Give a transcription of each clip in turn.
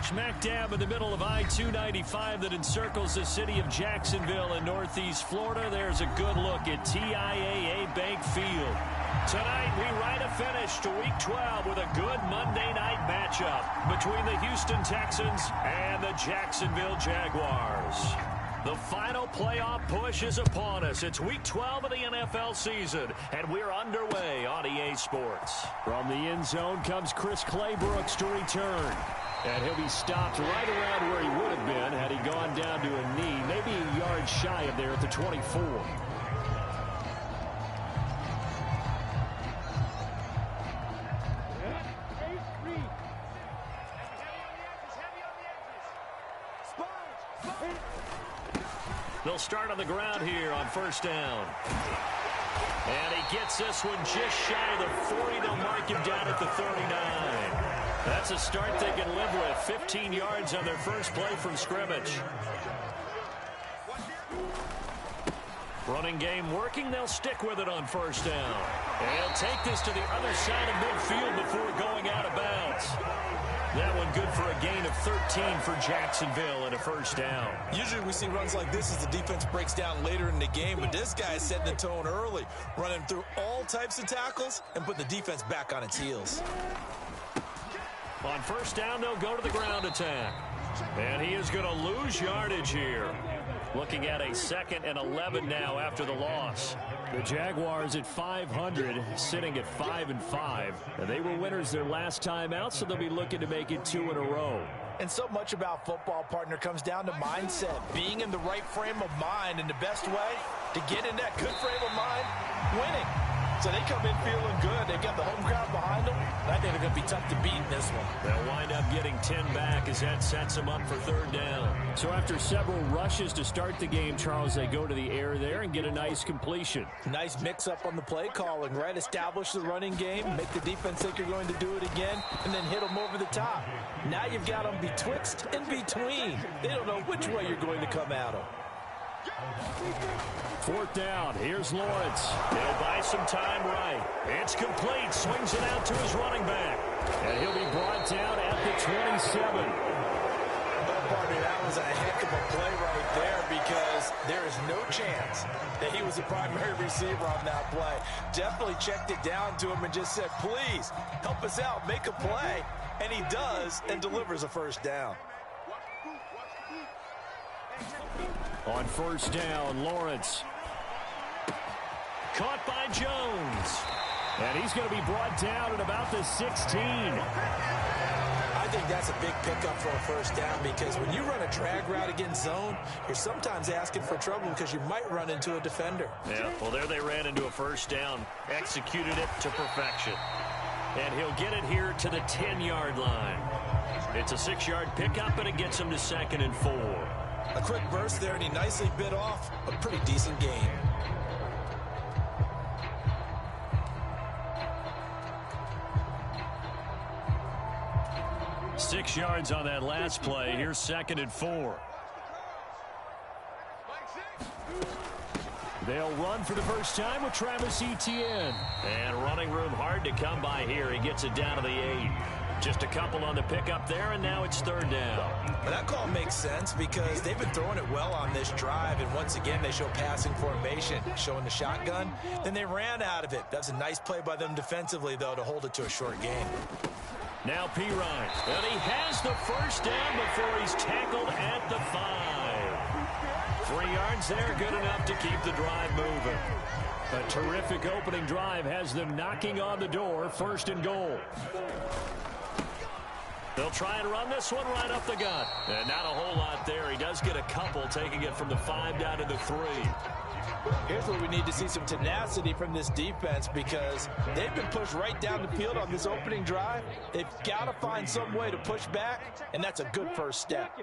Smack dab in the middle of I-295 that encircles the city of Jacksonville in northeast Florida. There's a good look at TIAA Bank Field. Tonight, we write a finish to Week 12 with a good Monday night matchup between the Houston Texans and the Jacksonville Jaguars. The final playoff push is upon us. It's Week 12 of the NFL season, and we're underway on EA Sports. From the end zone comes Chris Claybrooks to return. And he'll be stopped right around where he would have been had he gone down to a knee, maybe a yard shy of there at the 24. They'll start on the ground here on first down. And he gets this one just shy of the 40. They'll mark him down at the 39. That's a start they can live with. 15 yards on their first play from scrimmage. Running game working. They'll stick with it on first down. And he'll take this to the other side of midfield before going out of bounds. That one good for a gain of 13 for Jacksonville and a first down. Usually we see runs like this as the defense breaks down later in the game, but this guy is setting the tone early, running through all types of tackles and put the defense back on its heels. On first down, they'll go to the ground attack. And he is going to lose yardage here. Looking at a 2nd and 11 now after the loss. The Jaguars at 500, sitting at 5-5. And they were winners their last time out, so they'll be looking to make it 2 in a row. And so much about football, partner, comes down to mindset. Being in the right frame of mind, and the best way to get in that good frame of mind, winning. So they come in feeling good. They've got the home crowd behind them. I think they're going to be tough to beat in this one. They'll wind up getting 10 back as that sets them up for third down. So after several rushes to start the game, Charles, they go to the air there and get a nice completion. Nice mix-up on the play calling, right? Establish the running game, make the defense think you're going to do it again, and then hit them over the top. Now you've got them betwixt and between. They don't know which way you're going to come at them. Fourth down. Here's Lawrence. He'll buy some time right. It's complete. Swings it out to his running back. And he'll be brought down at the 27. Oh, partner, that was a heck of a play right there because there is no chance that he was the primary receiver on that play. Definitely checked it down to him and just said, please, help us out, make a play. And he does and delivers a first down. On first down, Lawrence. Caught by Jones. And he's going to be brought down at about the 16. I think that's a big pickup for a first down because when you run a drag route against zone, you're sometimes asking for trouble because you might run into a defender. Yeah, well, there they ran into a first down. Executed it to perfection. And he'll get it here to the 10-yard line. It's a 6-yard pickup, and it gets him to 2nd and 4. A quick burst there, and he nicely bit off a pretty decent gain. Six yards on that last play. Here's 2nd and 4. They'll run for the first time with Travis Etienne. And running room hard to come by here. He gets it down to the 8. Just a couple on the pickup there, and now it's third down. Well, that call makes sense because they've been throwing it well on this drive, and once again they show passing formation, showing the shotgun. Then they ran out of it. That's a nice play by them defensively, though, to hold it to a short gain. Now Pirine, and he has the first down before he's tackled at the 5. 3 yards there, good enough to keep the drive moving. A terrific opening drive has them knocking on the door, 1st and goal. They'll try and run this one right up the gut. And not a whole lot there. He does get a couple, taking it from the 5 down to the 3. Here's where we need to see some tenacity from this defense because they've been pushed right down the field on this opening drive. They've got to find some way to push back, and that's a good first step.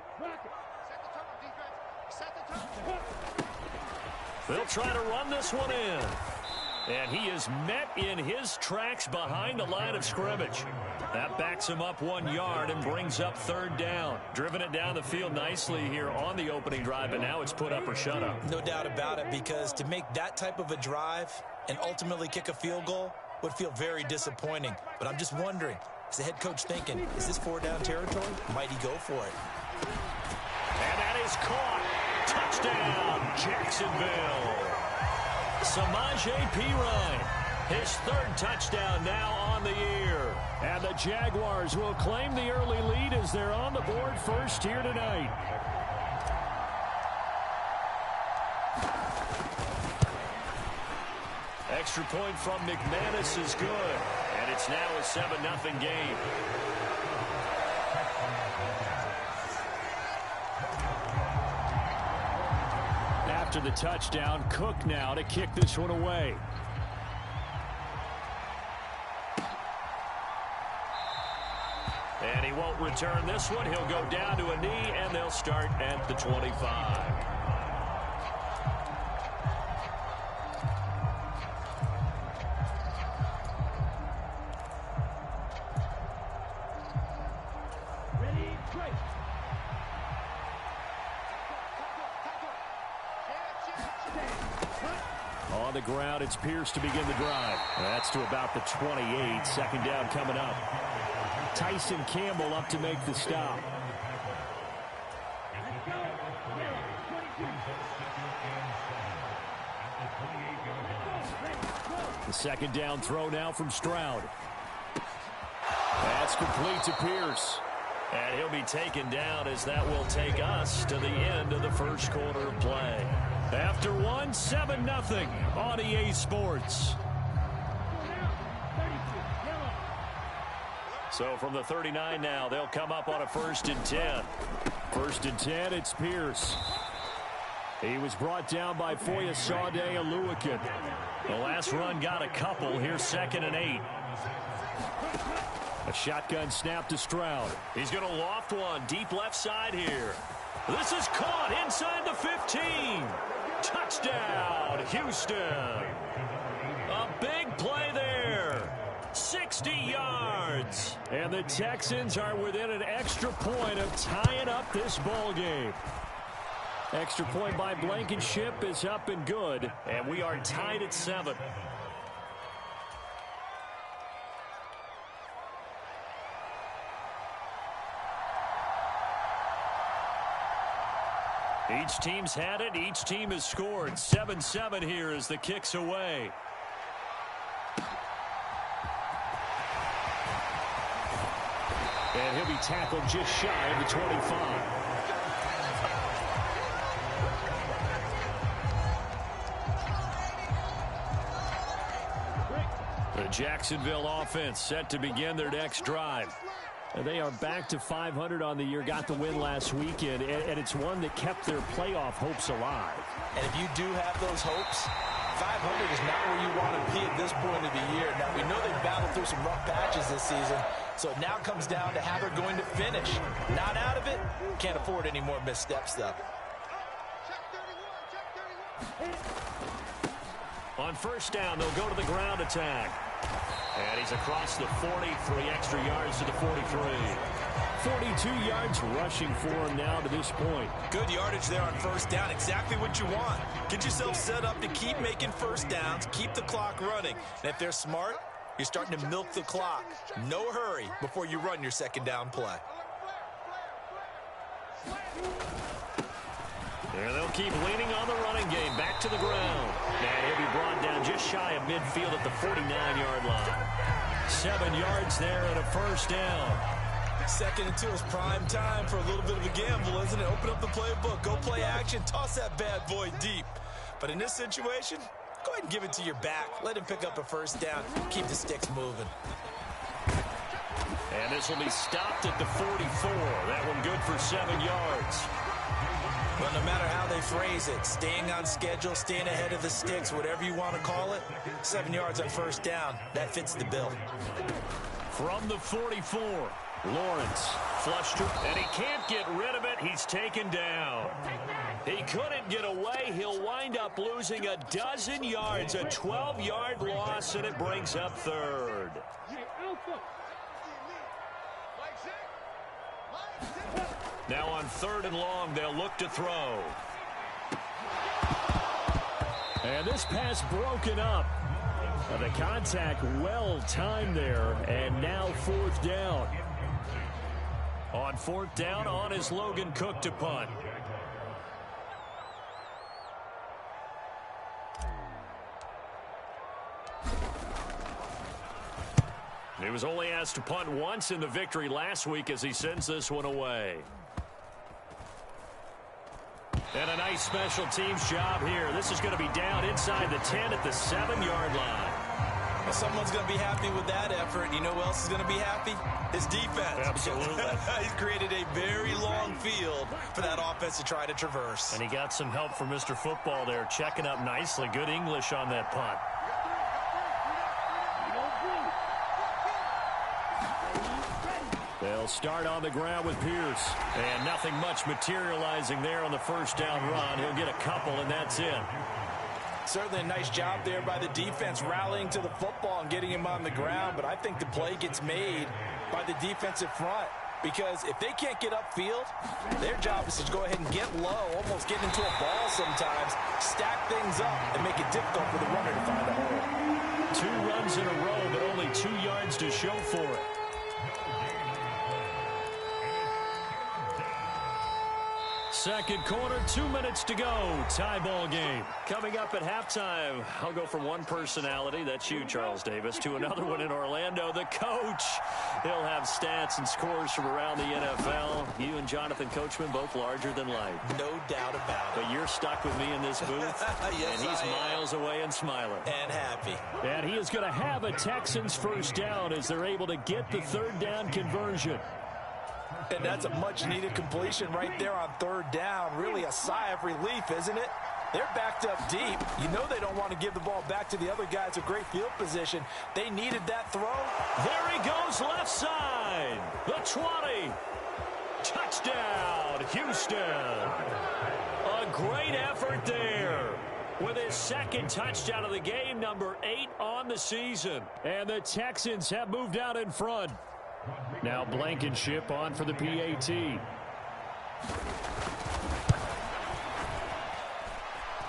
They'll try to run this one in. And he is met in his tracks behind the line of scrimmage. That backs him up 1 yard and brings up third down. Driven it down the field nicely here on the opening drive, and now it's put up or shut up. No doubt about it, because to make that type of a drive and ultimately kick a field goal would feel very disappointing. But I'm just wondering, Is the head coach thinking, is this 4-down territory? Might he go for it? And that is caught. Touchdown, Jacksonville. Samaje Perine, his third touchdown now on the year. And the Jaguars will claim the early lead as they're on the board first here tonight. Extra point from McManus is good. And it's now a 7-0 game. After the touchdown, Cook now to kick this one away. And he won't return this one. He'll go down to a knee, and they'll start at the 25. On the ground, it's Pierce to begin the drive. That's to about the 28. Second down coming up. Tyson Campbell up to make the stop. The second down throw now from Stroud. That's complete to Pierce. And he'll be taken down as that will take us to the end of the first quarter of play. After one, 7-0 on EA Sports. So from the 39 now, they'll come up on a 1st and 10. 1st and 10, it's Pierce. He was brought down by Foyesade Oluokun. The last run got a couple. Here's 2nd and 8. A shotgun snap to Stroud. He's going to loft one deep left side here. This is caught inside the 15. Touchdown, Houston. A big play there. 60 yards. And the Texans are within an extra point of tying up this ball game. Extra point by Blankenship is up and good. And we are tied at 7. Each team's had it. Each team has scored. 7-7 here as the kick's away. And he'll be tackled just shy of the 25. The Jacksonville offense set to begin their next drive. They are back to 500 on the year, got the win last weekend, and it's one that kept their playoff hopes alive. And if you do have those hopes, 500 is not where you want to be at this point of the year. Now, we know they've battled through some rough patches this season, so it now comes down to how they're going to finish. Not out of it, can't afford any more missteps, though. On 1st down, they'll go to the ground attack. And he's across the 40, 3 extra yards to the 43. 42 yards rushing for him now to this point. Good yardage there on 1st down. Exactly what you want. Get yourself set up to keep making 1st downs, keep the clock running. And if they're smart, you're starting to milk the clock. No hurry before you run your 2nd down play. And they'll keep leaning on the running game. Back to the ground. And he'll be brought down just shy of midfield at the 49-yard line. 7 yards there and a 1st down. 2nd and 2 is prime time for a little bit of a gamble, isn't it? Open up the playbook. Go play action. Toss that bad boy deep. But in this situation, go ahead and give it to your back. Let him pick up a 1st down. Keep the sticks moving. And this will be stopped at the 44. That one good for 7 yards. Well, no matter how they phrase it, staying on schedule, staying ahead of the sticks, whatever you want to call it, 7 yards on 1st down, that fits the bill. From the 44, Lawrence flushed it, and he can't get rid of it. He's taken down. He couldn't get away. He'll wind up losing a dozen yards, a 12-yard loss, and it brings up 3rd. Now on 3rd and long, they'll look to throw. And this pass broken up. The contact well timed there, and now 4th down. On 4th down, on is Logan Cook to punt. He was only asked to punt once in the victory last week as he sends this one away. And a nice special teams job here. This is going to be down inside the 10 at the 7-yard line. Well, someone's going to be happy with that effort. You know who else is going to be happy? His defense. Absolutely. He's created a very long field for that offense to try to traverse. And he got some help from Mr. Football there, checking up nicely. Good English on that punt. They'll start on the ground with Pierce. And nothing much materializing there on the 1st down run. He'll get a couple, and that's it. Certainly a nice job there by the defense rallying to the football and getting him on the ground. But I think the play gets made by the defensive front. Because if they can't get upfield, their job is to go ahead and get low, almost get into a ball sometimes, stack things up, and make it difficult for the runner to find a hole. 2 runs in a row, but only 2 yards to show for it. Second quarter, 2 minutes to go. Tie ball game. Coming up at halftime, I'll go from one personality, that's you, Charles Davis, to another one in Orlando, the coach. He'll have stats and scores from around the NFL. You and Jonathan Coachman, both larger than life. No doubt about it. But you're stuck with me in this booth. Yes, and he's miles away and smiling. And happy. And he is going to have a Texans 1st down as they're able to get the 3rd down conversion. And that's a much-needed completion right there on 3rd down. Really a sigh of relief, isn't it? They're backed up deep. You know they don't want to give the ball back to the other guys with great field position. They needed that throw. There he goes left side. The 20. Touchdown, Houston. A great effort there. With his 2nd touchdown of the game, number 8 on the season. And the Texans have moved out in front. Now Blankenship on for the PAT.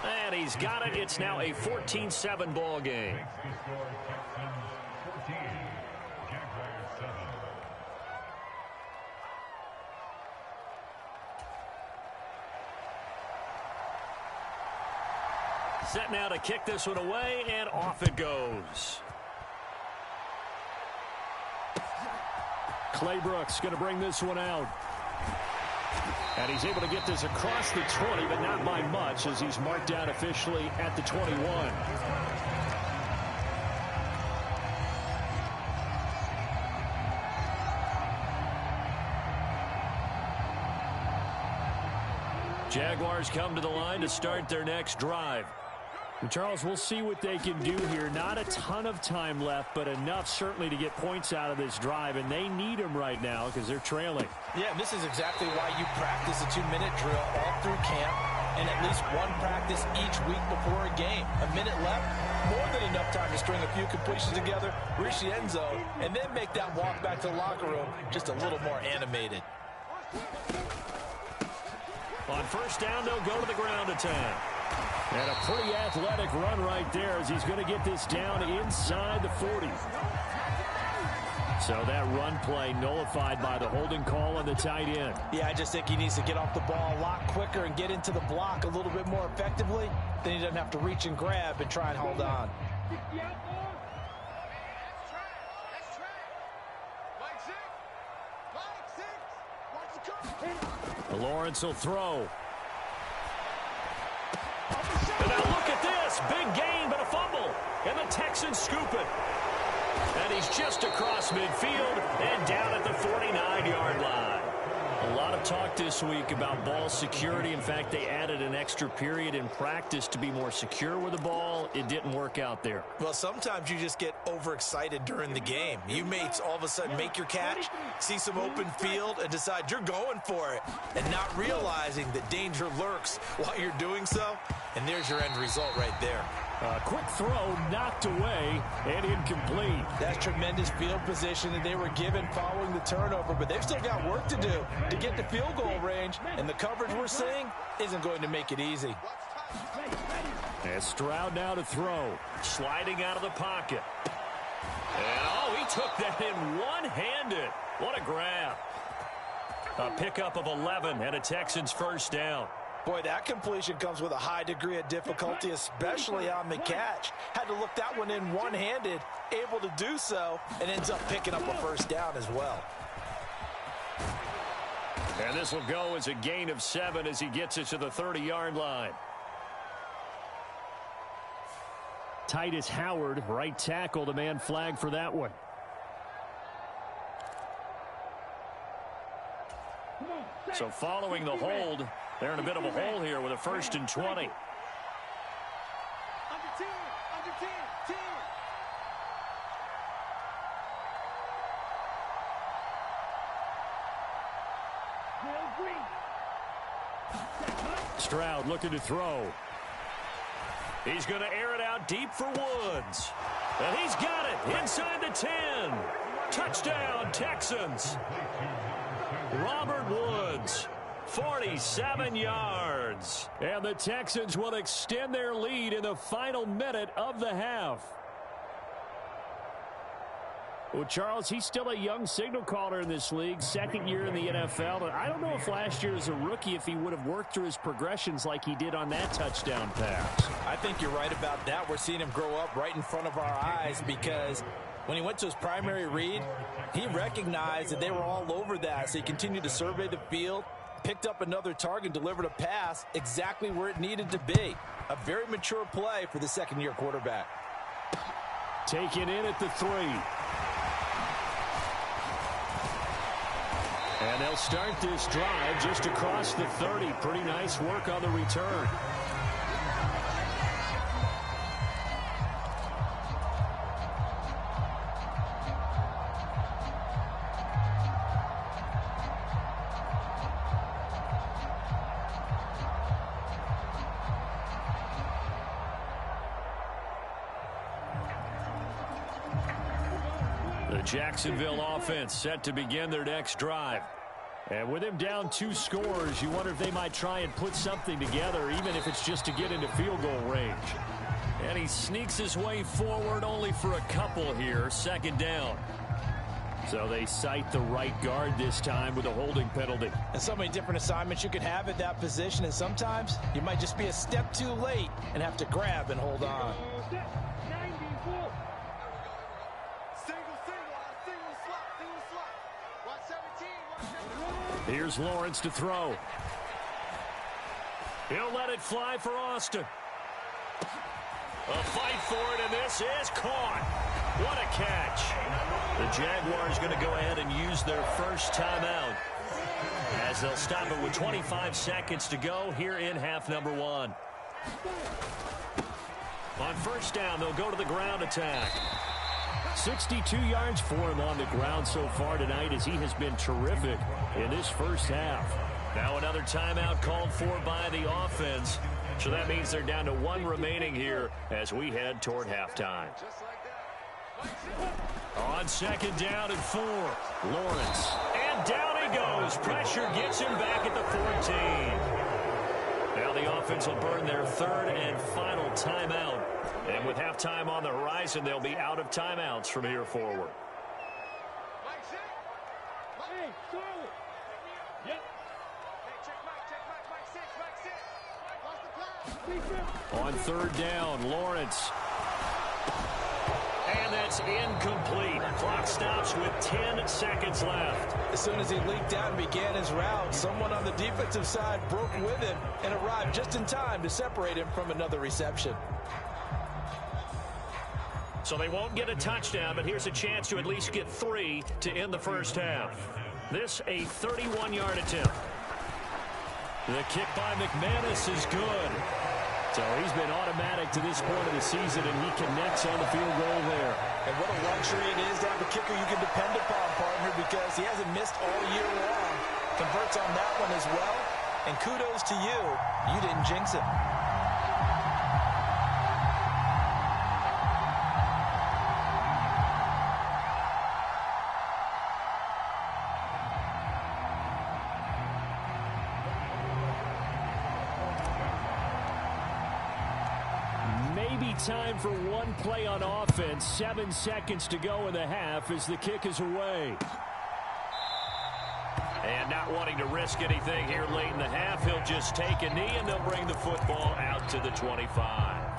And he's got it. It's now a 14-7 ball game. Set now to kick this one away, and off it goes. Claybrooks going to bring this one out. And he's able to get this across the 20, but not by much as he's marked down officially at the 21. Jaguars come to the line to start their next drive. And Charles, we'll see what they can do here. Not a ton of time left, but enough certainly to get points out of this drive, and they need them right now because they're trailing. Yeah, and this is exactly why you practice a 2-minute drill all through camp and at least one practice each week before a game. A minute left, more than enough time to string a few completions together, reach the end zone, and then make that walk back to the locker room just a little more animated. On 1st down, they'll go to the ground attack. And a pretty athletic run right there as he's going to get this down inside the 40. So that run play nullified by the holding call on the tight end. Yeah, I just think he needs to get off the ball a lot quicker and get into the block a little bit more effectively. Then he doesn't have to reach and grab and try and hold on. Lawrence will throw. And now look at this. Big gain, but a fumble. And the Texans scoop it. And he's just across midfield and down at the 49-yard line. A lot of talk this week about ball security. In fact, they added an extra period in practice to be more secure with the ball. It didn't work out there. Well, sometimes you just get overexcited during the game. You mates all of a sudden make your catch, see some open field, and decide you're going for it, and not realizing that danger lurks while you're doing so. And there's your end result right there. A quick throw knocked away and incomplete. That's tremendous field position that they were given following the turnover, but they've still got work to do to get to field goal range, and the coverage we're seeing isn't going to make it easy. And Stroud now to throw. Sliding out of the pocket. And, he took that in one-handed. What a grab. A pickup of 11 and a Texans first down. Boy, that completion comes with a high degree of difficulty, especially on the catch. Had to look that one in one-handed, able to do so, and ends up picking up a first down as well. And this will go as a gain of 7 as he gets it to the 30-yard line. Titus Howard, right tackle, the man flagged for that one. So following the hold, they're in a bit of a hole here with a 1st and 20. Under 10, under 10, 10. Stroud looking to throw. He's going to air it out deep for Woods. And he's got it inside the 10. Touchdown, Texans. Robert Woods, 47 yards. And the Texans will extend their lead in the final minute of the half. Well, Charles, he's still a young signal caller in this league, 2nd year in the NFL. But I don't know if last year as a rookie, if he would have worked through his progressions like he did on that touchdown pass. I think you're right about that. We're seeing him grow up right in front of our eyes because when he went to his primary read, he recognized that they were all over that. So he continued to survey the field, picked up another target, delivered a pass exactly where it needed to be. A very mature play for the 2nd-year quarterback. Taken in at the 3. And they'll start this drive just across the 30. Pretty nice work on the return. The Jacksonville offense set to begin their next drive. And with him down 2 scores, you wonder if they might try and put something together, even if it's just to get into field goal range. And he sneaks his way forward only for a couple here, 2nd down. So they cite the right guard this time with a holding penalty. And so many different assignments you could have at that position, and sometimes you might just be a step too late and have to grab and hold on. Here's Lawrence to throw. He'll let it fly for Austin. A fight for it, and this is caught. What a catch. The Jaguars going to go ahead and use their first timeout as they'll stop it with 25 seconds to go here in half number 1. On 1st down, they'll go to the ground attack. 62 yards for him on the ground so far tonight as he has been terrific in this first half. Now another timeout called for by the offense. So that means they're down to 1 remaining here as we head toward halftime. On 2nd down and 4, Lawrence. And down he goes. Pressure gets him back at the 14. Now the offense will burn their 3rd and final timeout. And with halftime on the horizon, they'll be out of timeouts from here forward. On 3rd down, Lawrence. And that's incomplete. Clock stops with 10 seconds left. As soon as he leaked out and began his route, someone on the defensive side broke with him and arrived just in time to separate him from another reception. So they won't get a touchdown, but here's a chance to at least get 3 to end the first half. This a 31-yard attempt. The kick by McManus is good. So he's been automatic to this point of the season, and he connects on the field goal there. And what a luxury it is to have a kicker you can depend upon, partner, because he hasn't missed all year long. Converts on that one as well. And kudos to you. You didn't jinx it. time for one play on offense. 7 seconds to go in the half as the kick is away. And not wanting to risk anything here late in the half, he'll just take a knee and they'll bring the football out to the 25.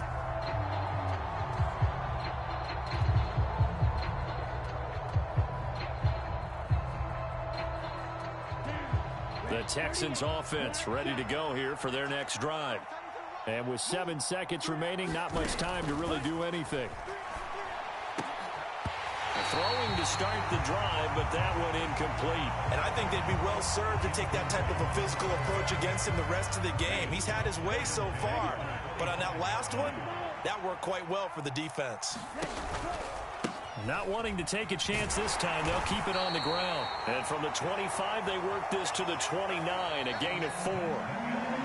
The Texans offense ready to go here for their next drive. And with 7 seconds remaining, not much time to really do anything. Throwing to start the drive, but that one incomplete. And I think they'd be well served to take that type of a physical approach against him the rest of the game. He's had his way so far, but on that last one, that worked quite well for the defense. Not wanting to take a chance this time, they'll keep it on the ground. And from the 25, they work this to the 29, a gain of 4.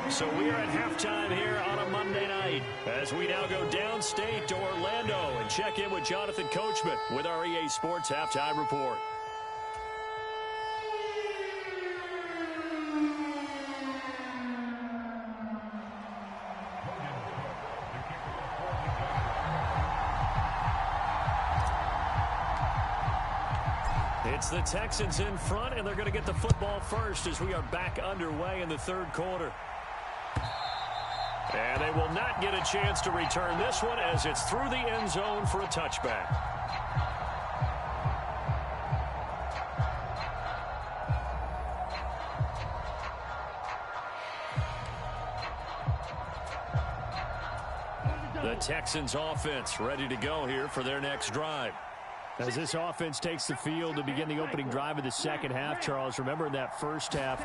So we are at halftime here on a Monday night as we now go downstate to Orlando and check in with Jonathan Coachman with our EA Sports Halftime Report. It's the Texans in front, and they're going to get the football first as we are back underway in the third quarter. And they will not get a chance to return this one as it's through the end zone for a touchback. The Texans offense ready to go here for their next drive. As this offense takes the field to begin the opening drive of the second half, Charles, remember in that first half,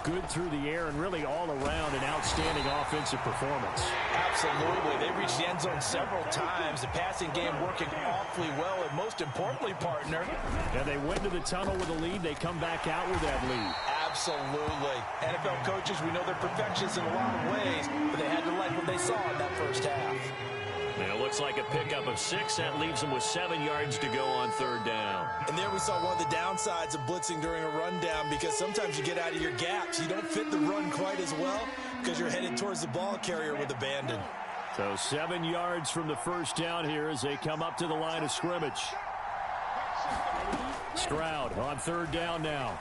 good through the air and really all around an outstanding offensive performance. Absolutely. They reached the end zone several times. The passing game working awfully well, and most importantly, partner. And they went to the tunnel with a lead. They come back out with that lead. Absolutely. NFL coaches, we know they're perfectionists in a lot of ways, but they had to like what they saw in that first half. And it looks like a pickup of 6. That leaves them with 7 yards to go on third down. And there we saw one of the downsides of blitzing during a rundown, because sometimes you get out of your gaps. You don't fit the run quite as well because you're headed towards the ball carrier with abandon. So 7 yards from the first down here as they come up to the line of scrimmage. Stroud on third down now.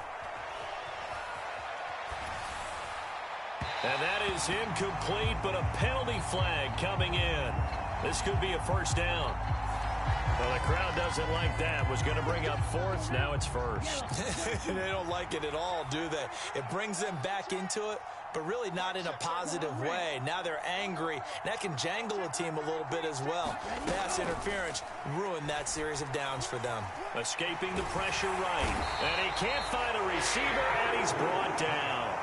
And that is incomplete, but a penalty flag coming in. This could be a first down. Well, the crowd doesn't like that. Was going to bring up fourth. Now it's first. They don't like it at all, do they? It brings them back into it, but really not in a positive way. Now they're angry. That can jangle a team a little bit as well. Pass interference ruined that series of downs for them. Escaping the pressure right. And he can't find a receiver, and he's brought down.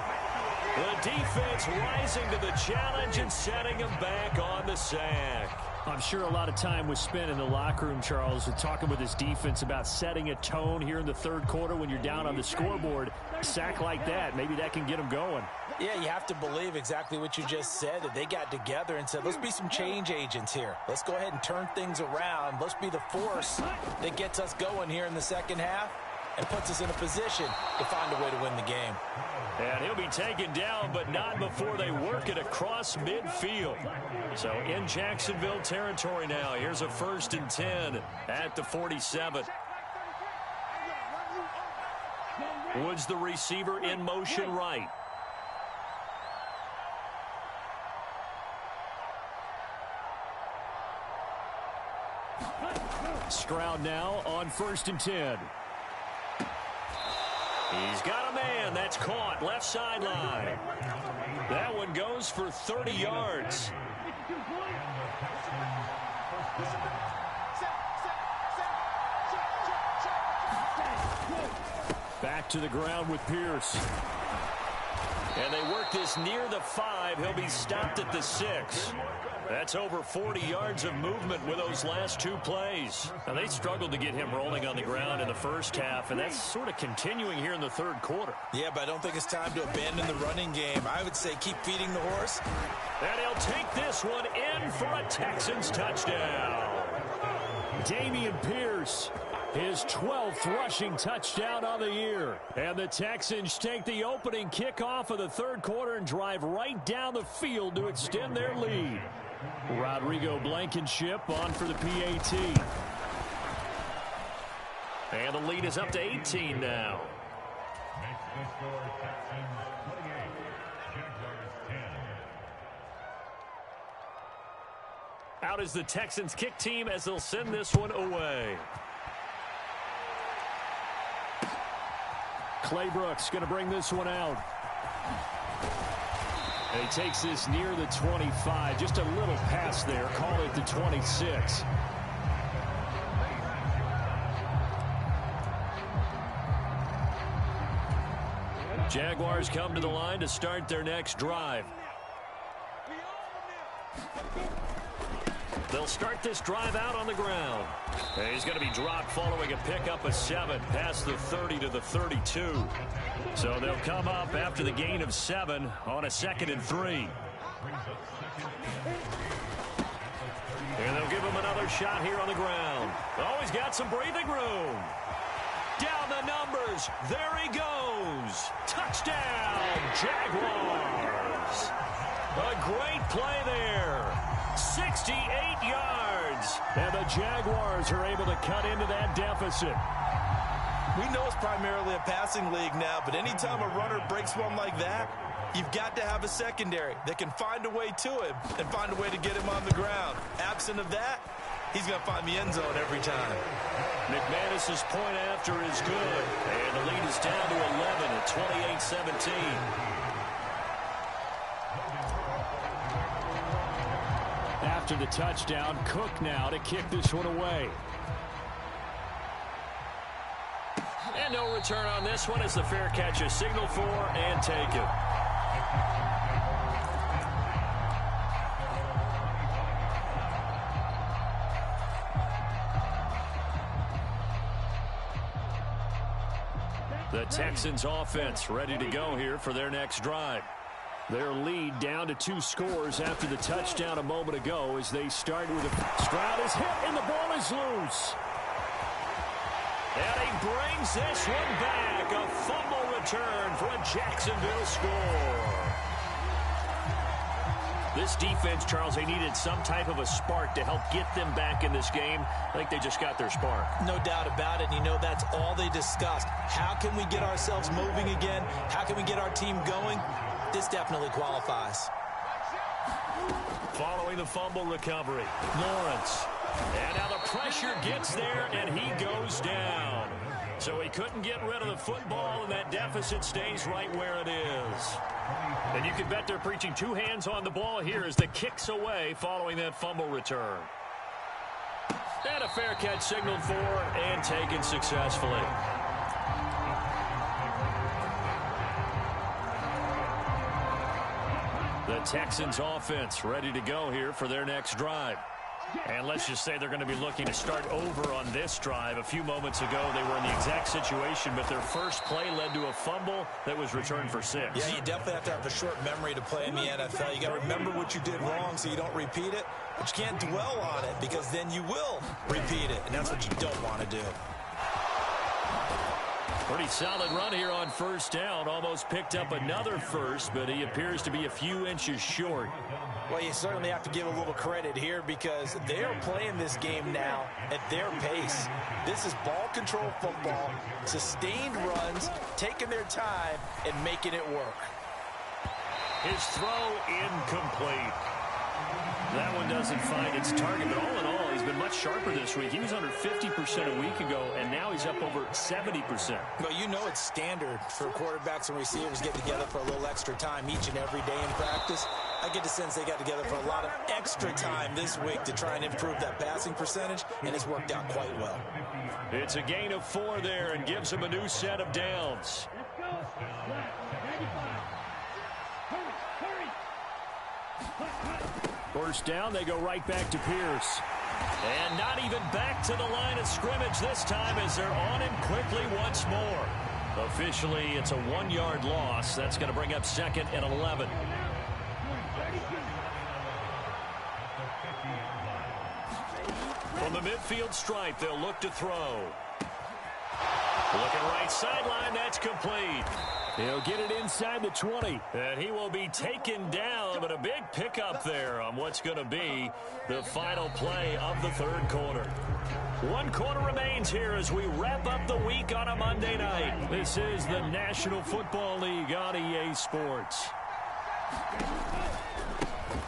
The defense rising to the challenge and setting him back on the sack. I'm sure a lot of time was spent in the locker room, Charles, talking with his defense about setting a tone here in the third quarter when you're down on the scoreboard. A sack like that, maybe that can get them going. Yeah, you have to believe exactly what you just said, that they got together and said, let's be some change agents here. Let's go ahead and turn things around. Let's be the force that gets us going here in the second half and puts us in a position to find a way to win the game. And he'll be taken down, but not before they work it across midfield. So in Jacksonville territory now. Here's a 1st and 10 at the 47. Woods, the receiver, in motion right. Stroud now on 1st and 10. He's got a man. That's caught. Left sideline. That one goes for 30 yards. Back to the ground with Pierce. And they work this near the 5. He'll be stopped at the 6. That's over 40 yards of movement with those last 2 plays. Now, they struggled to get him rolling on the ground in the first half, and that's sort of continuing here in the third quarter. Yeah, but I don't think it's time to abandon the running game. I would say keep feeding the horse. And he'll take this one in for a Texans touchdown. Dameon Pierce, his 12th rushing touchdown of the year. And the Texans take the opening kickoff of the third quarter and drive right down the field to extend their lead. Rodrigo Blankenship on for the PAT. And the lead is up to 18 now. Out is the Texans kick team as they'll send this one away. Clay Brooks going to bring this one out. And he takes this near the 25. Just a little pass there. Call it the 26. Jaguars come to the line to start their next drive. They'll start this drive out on the ground. And he's going to be dropped following a pickup of 7 past the 30 to the 32. So they'll come up after the gain of 7 on a 2nd and 3. And they'll give him another shot here on the ground. Oh, he's got some breathing room. Down the numbers. There he goes. Touchdown, Jaguars. A great play there. 68 yards. And the Jaguars are able to cut into that deficit. We know it's primarily a passing league now, but anytime a runner breaks one like that, you've got to have a secondary that can find a way to him and find a way to get him on the ground. Absent of that, he's going to find the end zone every time. McManus's point after is good. And the lead is down to 11 at 28-17. After the touchdown, Cook now to kick this one away. And no return on this one as the fair catch is signaled for and taken. The Texans offense ready to go here for their next drive. Their lead down to 2 scores after the touchdown a moment ago as they start with a... Stroud is hit and the ball is loose. And he brings this one back. A fumble return for a Jacksonville score. This defense, Charles, they needed some type of a spark to help get them back in this game. I think they just got their spark. No doubt about it. You know, that's all they discussed. How can we get ourselves moving again? How can we get our team going? This definitely qualifies. Following the fumble recovery, Lawrence. And now the pressure gets there, and he goes down. So he couldn't get rid of the football, and that deficit stays right where it is. And you can bet they're preaching 2 hands on the ball here as the kick's away following that fumble return. And a fair catch signaled for and taken successfully. The Texans offense ready to go here for their next drive. And let's just say they're going to be looking to start over on this drive. A few moments ago, they were in the exact situation, but their first play led to a fumble that was returned for 6. Yeah, you definitely have to have a short memory to play in the NFL. You got to remember what you did wrong so you don't repeat it, but you can't dwell on it because then you will repeat it, and that's what you don't want to do. Pretty solid run here on first down. Almost picked up another first, but he appears to be a few inches short. Well, you certainly have to give a little credit here because they are playing this game now at their pace. This is ball control football, sustained runs, taking their time, and making it work. His throw incomplete. That one doesn't find its target, but all in all, he's been much sharper this week. He was under 50% a week ago, and now he's up over 70%. Well, you know it's standard for quarterbacks and receivers getting together for a little extra time each and every day in practice. I get the sense they got together for a lot of extra time this week to try and improve that passing percentage, and it's worked out quite well. It's a gain of 4 there and gives him a new set of downs. First down, they go right back to Pierce. And not even back to the line of scrimmage this time as they're on him quickly once more. Officially, it's a 1-yard loss. That's going to bring up 2nd and 11. From the midfield stripe, they'll look to throw. Looking right sideline, that's complete. He'll get it inside the 20, and he will be taken down, but a big pickup there on what's going to be the final play of the third quarter. 1 quarter remains here as we wrap up the week on a Monday night. This is the National Football League on EA Sports.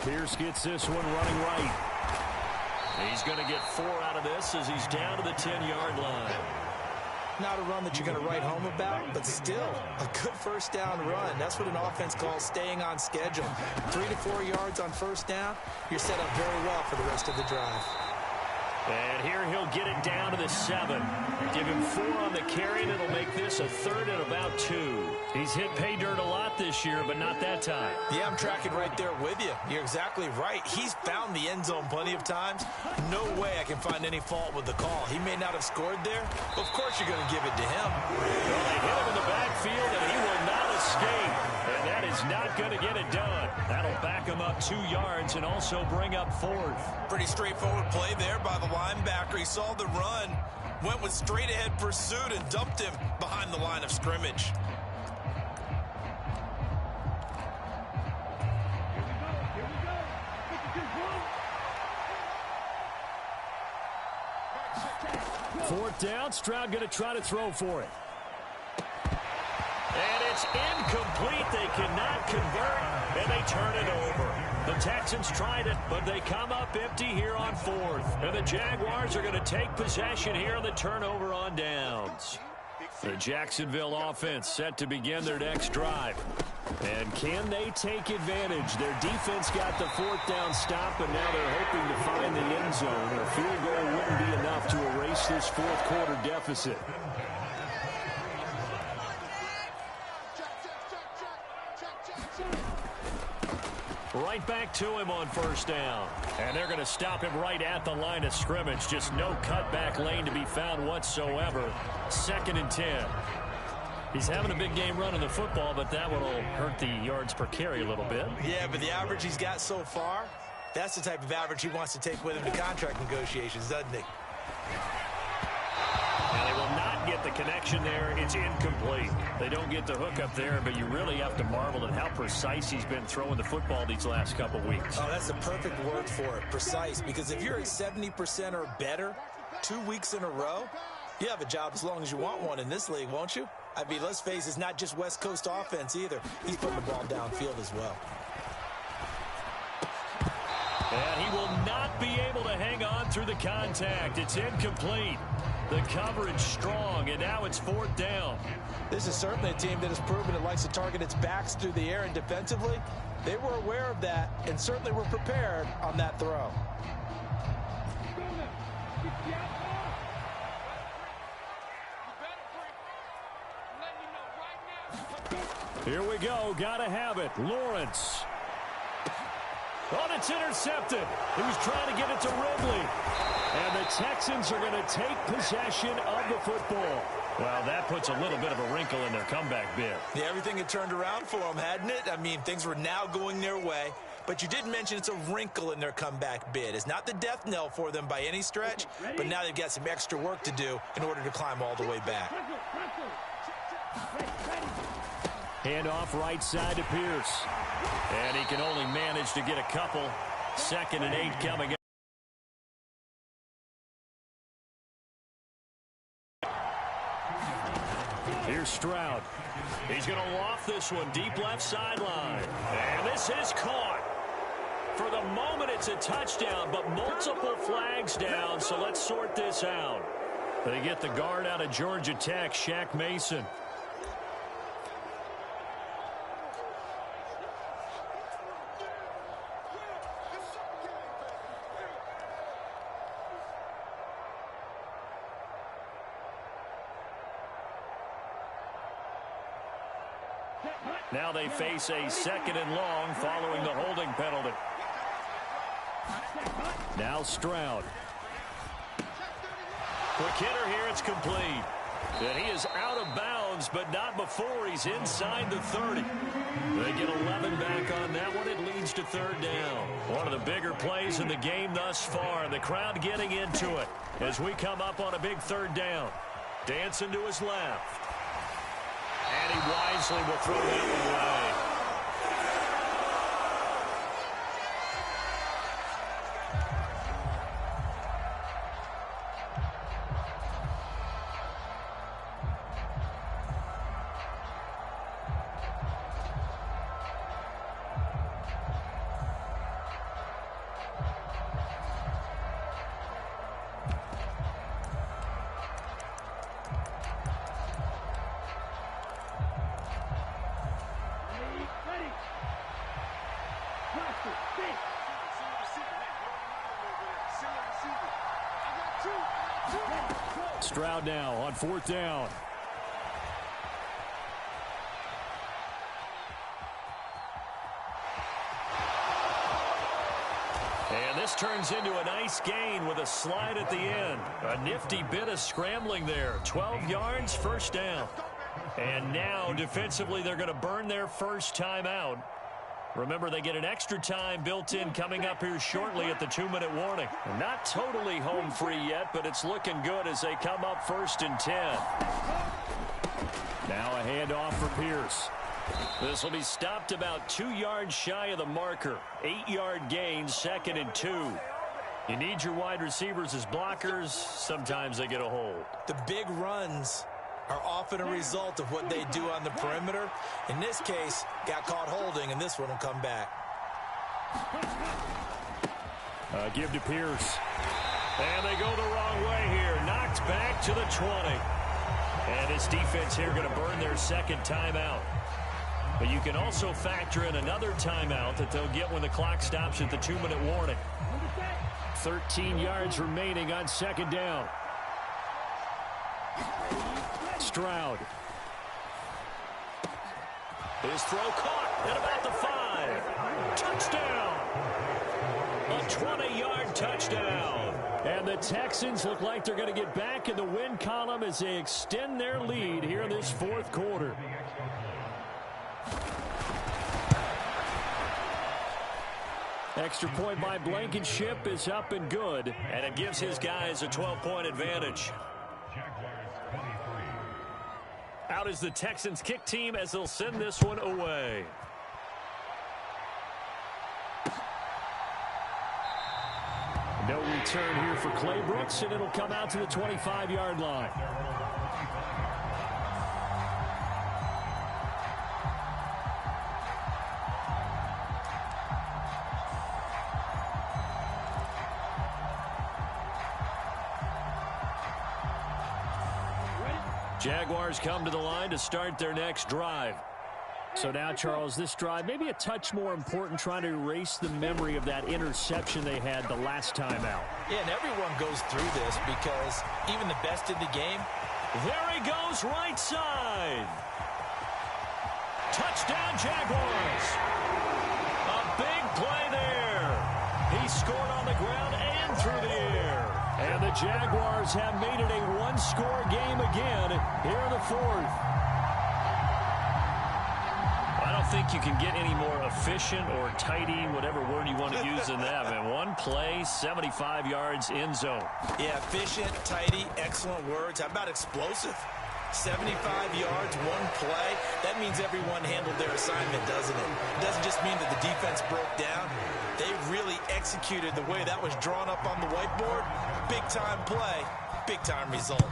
Pierce gets this one running right. He's going to get 4 out of this as he's down to the 10-yard line. Not a run that you're going to write home about, but still a good first down run. That's what an offense calls staying on schedule. 3 to 4 yards on first down, you're set up very well for the rest of the drive. And here he'll get it down to the 7. Give him 4 on the carry, and it'll make this a 3rd and about 2. He's hit pay dirt a lot this year, but not that time. Yeah, I'm tracking right there with you. You're exactly right. He's found the end zone plenty of times. No way I can find any fault with the call. He may not have scored there, but of course you're going to give it to him. Well, they hit him in the backfield, and he will not escape. And that is not going to get it done. That'll back him up 2 yards and also bring up 4th. Pretty straightforward play there by the linebacker. He saw the run, went with straight-ahead pursuit, and dumped him behind the line of scrimmage. Fourth down, Stroud going to try to throw for it. And it's incomplete. They cannot convert, and they turn it over. The Texans tried it, but they come up empty here on 4th. And the Jaguars are going to take possession here on the turnover on downs. The Jacksonville offense set to begin their next drive. And can they take advantage? Their defense got the 4th down stop, and now they're hoping to find the end zone. A field goal wouldn't be enough to erase this 4th quarter deficit. Right back to him on first down. And they're going to stop him right at the line of scrimmage. Just no cutback lane to be found whatsoever. 2nd and 10. He's having a big game running the football, but that one will hurt the yards per carry a little bit. Yeah, but the average he's got so far, that's the type of average he wants to take with him to contract negotiations, doesn't he? And they will not get the connection there. It's incomplete. They don't get the hook up there, but you really have to marvel at how precise he's been throwing the football these last couple weeks. Oh, that's the perfect word for it, precise. Because if you're at 70% or better 2 weeks in a row, you have a job as long as you want one in this league, won't you? I mean, let's face it, it's not just West Coast offense either. He's putting the ball downfield as well. And he will not be able to hang on through the contact. It's incomplete. The coverage strong, and now it's 4th down. This is certainly a team that has proven it likes to target its backs through the air, and defensively, they were aware of that and certainly were prepared on that throw. Here we go. Got to have it. Lawrence. Oh, it's intercepted. He was trying to get it to Ridley. And the Texans are going to take possession of the football. Well, that puts a little bit of a wrinkle in their comeback bid. Yeah, everything had turned around for them, hadn't it? I mean, things were now going their way. But you did mention it's a wrinkle in their comeback bid. It's not the death knell for them by any stretch, but now they've got some extra work to do in order to climb all the way back. Handoff right side to Pierce. And he can only manage to get a couple. 2nd and 8 coming up. Here's Stroud. He's going to loft this one deep left sideline. And this is caught. For the moment, it's a touchdown, but multiple flags down, so let's sort this out. They get the guard out of Georgia Tech, Shaq Mason. Now they face a 2nd and long following the holding penalty. Now Stroud. Quick hitter here, it's complete. And he is out of bounds, but not before he's inside the 30. They get 11 back on that one. It leads to 3rd down. One of the bigger plays in the game thus far. The crowd getting into it as we come up on a big 3rd down. Dancing to his left. And he wisely will throw that one away. Stroud now on 4th down. And this turns into a nice gain with a slide at the end. A nifty bit of scrambling there. 12 yards, first down. And now defensively they're going to burn their first timeout. Remember, they get an extra time built in coming up here shortly at the 2-minute warning. Not totally home free yet, but it's looking good as they come up 1st and 10. Now a handoff for Pierce. This will be stopped about 2 yards shy of the marker. 8-yard gain, 2nd and 2. You need your wide receivers as blockers. Sometimes they get a hold. The big runs are often a result of what they do on the perimeter. In this case, got caught holding, and this one will come back. Give to Pierce. And they go the wrong way here. Knocked back to the 20. And his defense here going to burn their second timeout. But you can also factor in another timeout that they'll get when the clock stops at the 2-minute warning. 13 yards remaining on 2nd down. Stroud. His throw caught at about the 5. Touchdown. A 20-yard touchdown. And the Texans look like they're going to get back in the win column as they extend their lead here in this 4th quarter. Extra point by Blankenship is up and good, and it gives his guys a 12-point advantage. Out is the Texans kick team as they'll send this one away. No return here for Clay Brooks, and it'll come out to the 25-yard line. Jaguars come to the line to start their next drive. So now, Charles, this drive maybe a touch more important, trying to erase the memory of that interception they had the last time out. Yeah, and everyone goes through this because even the best in the game. There he goes, right side. Touchdown, Jaguars. A big play there. He scored on the ground and through the air. And the Jaguars have made it a one-score game again here in the 4th. I don't think you can get any more efficient or tidy, whatever word you want to use in that. Man, one play, 75 yards, end zone. Yeah, efficient, tidy, excellent words. How about explosive? 75 yards, one play. That means everyone handled their assignment, doesn't it? It doesn't just mean that the defense broke down. They really executed the way that was drawn up on the whiteboard. Big-time play, big-time result.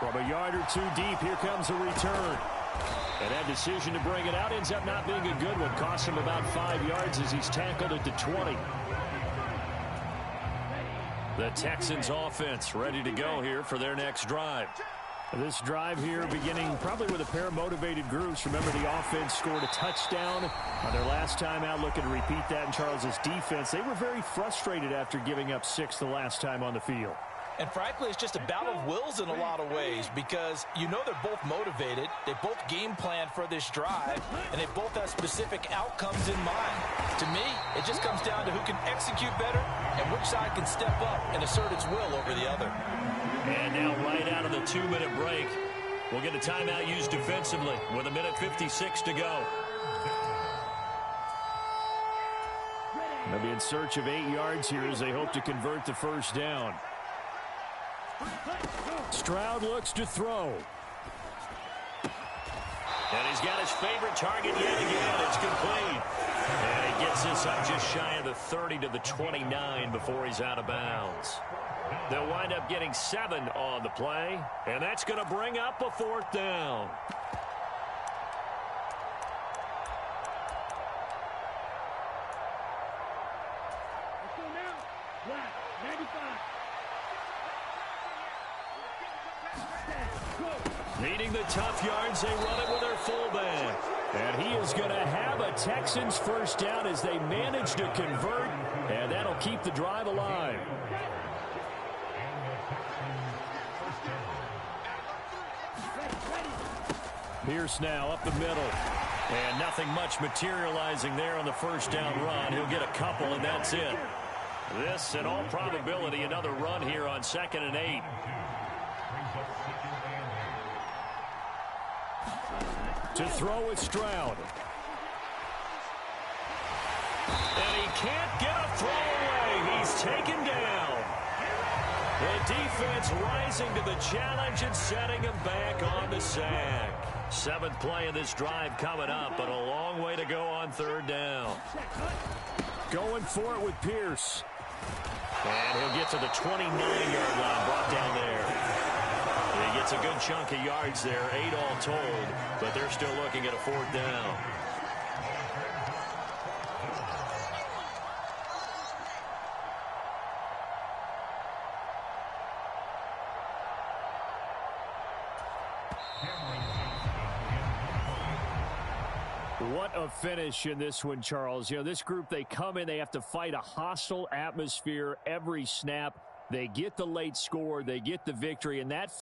From a yard or two deep, here comes a return. And that decision to bring it out ends up not being a good one. Costs him about 5 yards as he's tackled at the 20. The Texans offense ready to go here for their next drive. This drive here beginning probably with a pair of motivated groups. Remember, the offense scored a touchdown on their last time out. Looking to repeat that in Charles's defense. They were very frustrated after giving up 6 the last time on the field. And frankly, it's just a battle of wills in a lot of ways because you know they're both motivated. They both game plan for this drive, and they both have specific outcomes in mind. To me, it just comes down to who can execute better and which side can step up and assert its will over the other. And now right out of the 2-minute break, we'll get a timeout used defensively with 1:56 to go. They'll be in search of 8 yards here as they hope to convert the first down. Stroud looks to throw. And he's got his favorite target yet again. It's complete. And he gets this up just shy of the 30 to the 29 before he's out of bounds. They'll wind up getting 7 on the play, and that's going to bring up a 4th down. Let's go now. Black, 95. Needing the tough yards, they run it with their fullback. And he is going to have a Texans first down as they manage to convert, and that'll keep the drive alive. Pierce now up the middle. And nothing much materializing there on the first down run. He'll get a couple, and that's it. This, in all probability, another run here on 2nd and 8. To throw with Stroud. And he can't get a throw away. He's taken down. The defense rising to the challenge and setting him back on the sack. 7th play of this drive coming up, but a long way to go on 3rd down. Going for it with Pierce. And he'll get to the 29-yard line, brought down there. He gets a good chunk of yards there, 8 all told, but they're still looking at a 4th down. What a finish in this one, Charles. You know, this group, they come in, they have to fight a hostile atmosphere every snap. They get the late score, they get the victory, and that